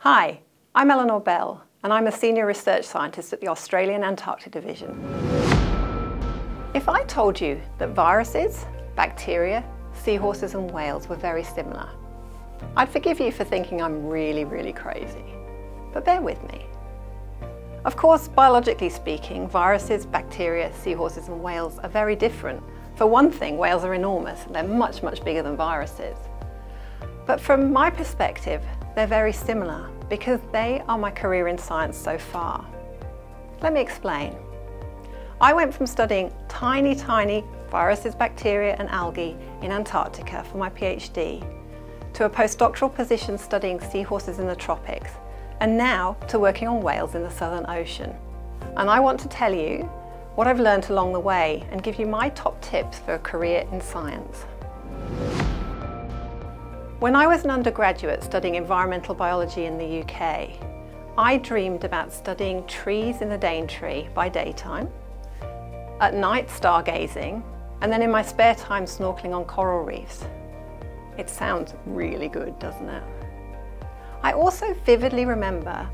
Hi, I'm Elanor Bell, and I'm a Senior Research Scientist at the Australian Antarctic Division. If I told you that viruses, bacteria, seahorses and whales were very similar, I'd forgive you for thinking I'm really crazy. But bear with me. Of course, biologically speaking, viruses, bacteria, seahorses and whales are very different. For one thing, whales are enormous. They're much bigger than viruses. But from my perspective, they're very similar because they are my career in science so far. Let me explain. I went from studying tiny viruses, bacteria and algae in Antarctica for my PhD to a postdoctoral position studying seahorses in the tropics, and now to working on whales in the Southern Ocean. And I want to tell you what I've learned along the way and give you my top tips for a career in science. When I was an undergraduate studying environmental biology in the UK, I dreamed about studying trees in the Daintree by daytime, at night stargazing, and then in my spare time snorkeling on coral reefs. It sounds really good, doesn't it? I also vividly remember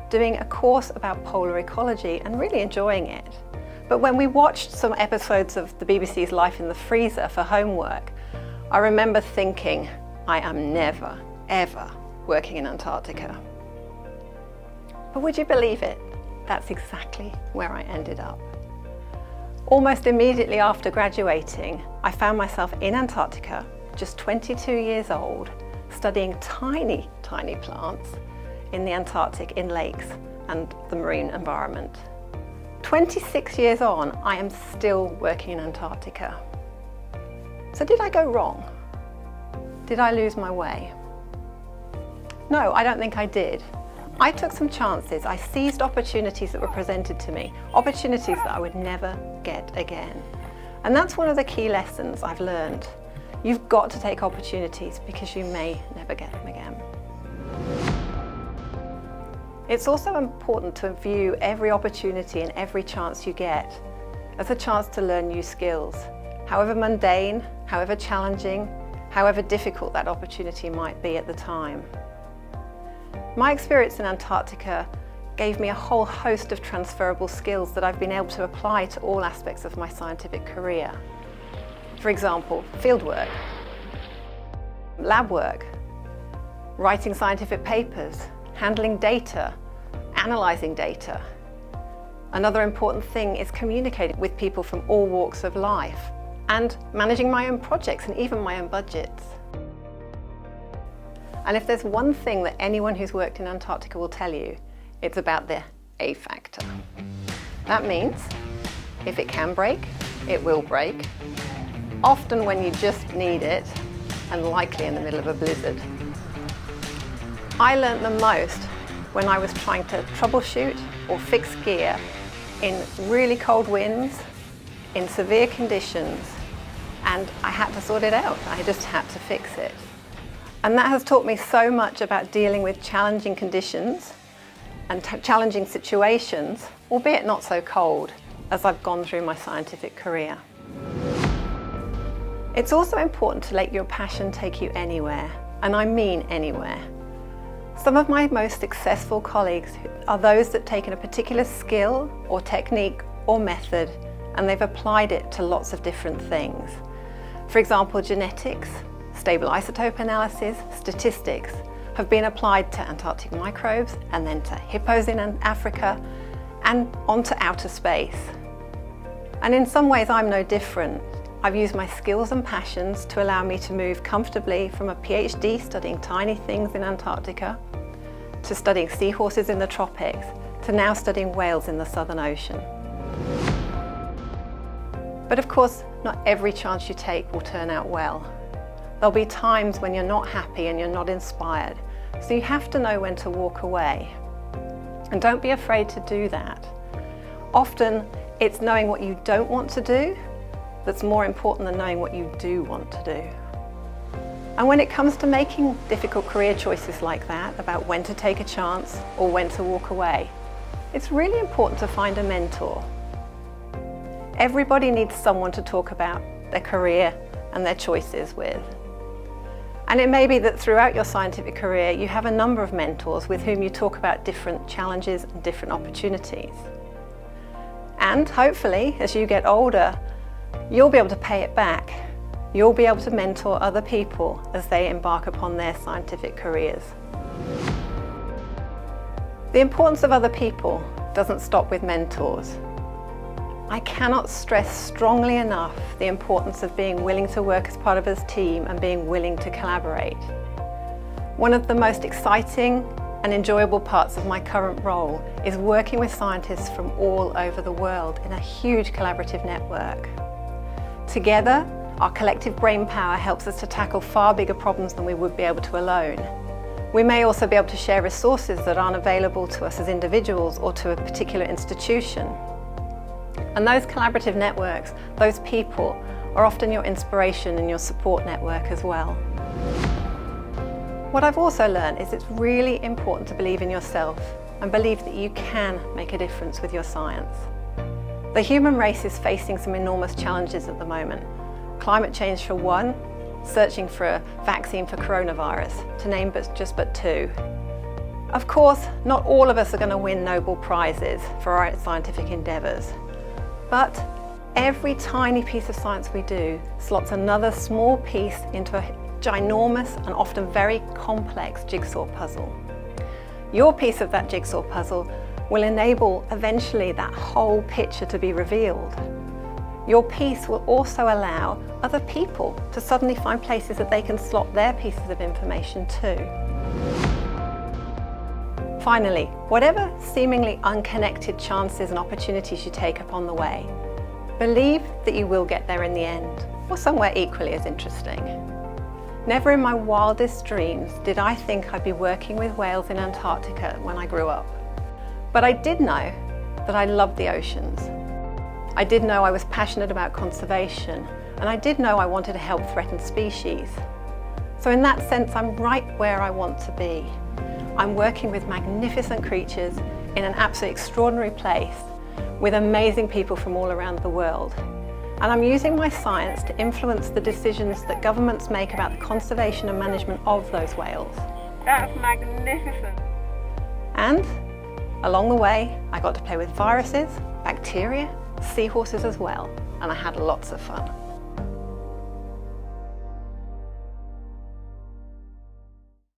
doing a course about polar ecology and really enjoying it. But when we watched some episodes of the BBC's Life in the Freezer for homework, I remember thinking, I am never, ever working in Antarctica. But would you believe it? That's exactly where I ended up. Almost immediately after graduating, I found myself in Antarctica, just 22 years old, studying tiny plants in the Antarctic, in lakes and the marine environment. 26 years on, I am still working in Antarctica. So did I go wrong? Did I lose my way? No, I don't think I did. I took some chances. I seized opportunities that were presented to me, opportunities that I would never get again. And that's one of the key lessons I've learned. You've got to take opportunities because you may never get them again. It's also important to view every opportunity and every chance you get as a chance to learn new skills, however mundane, however challenging, however difficult that opportunity might be at the time. My experience in Antarctica gave me a whole host of transferable skills that I've been able to apply to all aspects of my scientific career. For example, fieldwork, lab work, writing scientific papers, handling data, analysing data. Another important thing is communicating with people from all walks of life and managing my own projects and even my own budgets. And if there's one thing that anyone who's worked in Antarctica will tell you, it's about the A factor. That means if it can break, it will break, often when you just need it, and likely in the middle of a blizzard. I learned the most when I was trying to troubleshoot or fix gear in really cold winds, in severe conditions, and I had to sort it out. I just had to fix it. And that has taught me so much about dealing with challenging conditions and challenging situations, albeit not so cold, as I've gone through my scientific career. It's also important to let your passion take you anywhere, and I mean anywhere. Some of my most successful colleagues are those that have taken a particular skill or technique or method and they've applied it to lots of different things. For example, genetics, stable isotope analysis, statistics have been applied to Antarctic microbes and then to hippos in Africa and onto outer space. And in some ways I'm no different. I've used my skills and passions to allow me to move comfortably from a PhD studying tiny things in Antarctica to studying seahorses in the tropics to now studying whales in the Southern Ocean. But of course, not every chance you take will turn out well. There'll be times when you're not happy and you're not inspired, so you have to know when to walk away. And don't be afraid to do that. Often it's knowing what you don't want to do that's more important than knowing what you do want to do. And when it comes to making difficult career choices like that, about when to take a chance or when to walk away, it's really important to find a mentor. Everybody needs someone to talk about their career and their choices with. And it may be that throughout your scientific career you have a number of mentors with whom you talk about different challenges and different opportunities. And hopefully, as you get older, you'll be able to pay it back. You'll be able to mentor other people as they embark upon their scientific careers. The importance of other people doesn't stop with mentors. I cannot stress strongly enough the importance of being willing to work as part of a team and being willing to collaborate. One of the most exciting and enjoyable parts of my current role is working with scientists from all over the world in a huge collaborative network. Together, our collective brain power helps us to tackle far bigger problems than we would be able to alone. We may also be able to share resources that aren't available to us as individuals or to a particular institution. And those collaborative networks, those people, are often your inspiration and your support network as well. What I've also learned is it's really important to believe in yourself and believe that you can make a difference with your science. The human race is facing some enormous challenges at the moment. Climate change for one, searching for a vaccine for coronavirus, to name just two. Of course, not all of us are going to win Nobel Prizes for our scientific endeavours. But every tiny piece of science we do slots another small piece into a ginormous and often very complex jigsaw puzzle. Your piece of that jigsaw puzzle will enable eventually that whole picture to be revealed. Your piece will also allow other people to suddenly find places that they can slot their pieces of information too. Finally, whatever seemingly unconnected chances and opportunities you take upon the way, believe that you will get there in the end, or somewhere equally as interesting. Never in my wildest dreams did I think I'd be working with whales in Antarctica when I grew up. But I did know that I loved the oceans. I did know I was passionate about conservation, and I did know I wanted to help threatened species. So in that sense, I'm right where I want to be. I'm working with magnificent creatures in an absolutely extraordinary place with amazing people from all around the world. And I'm using my science to influence the decisions that governments make about the conservation and management of those whales. That's magnificent. And along the way, I got to play with viruses, bacteria, seahorses as well, and I had lots of fun.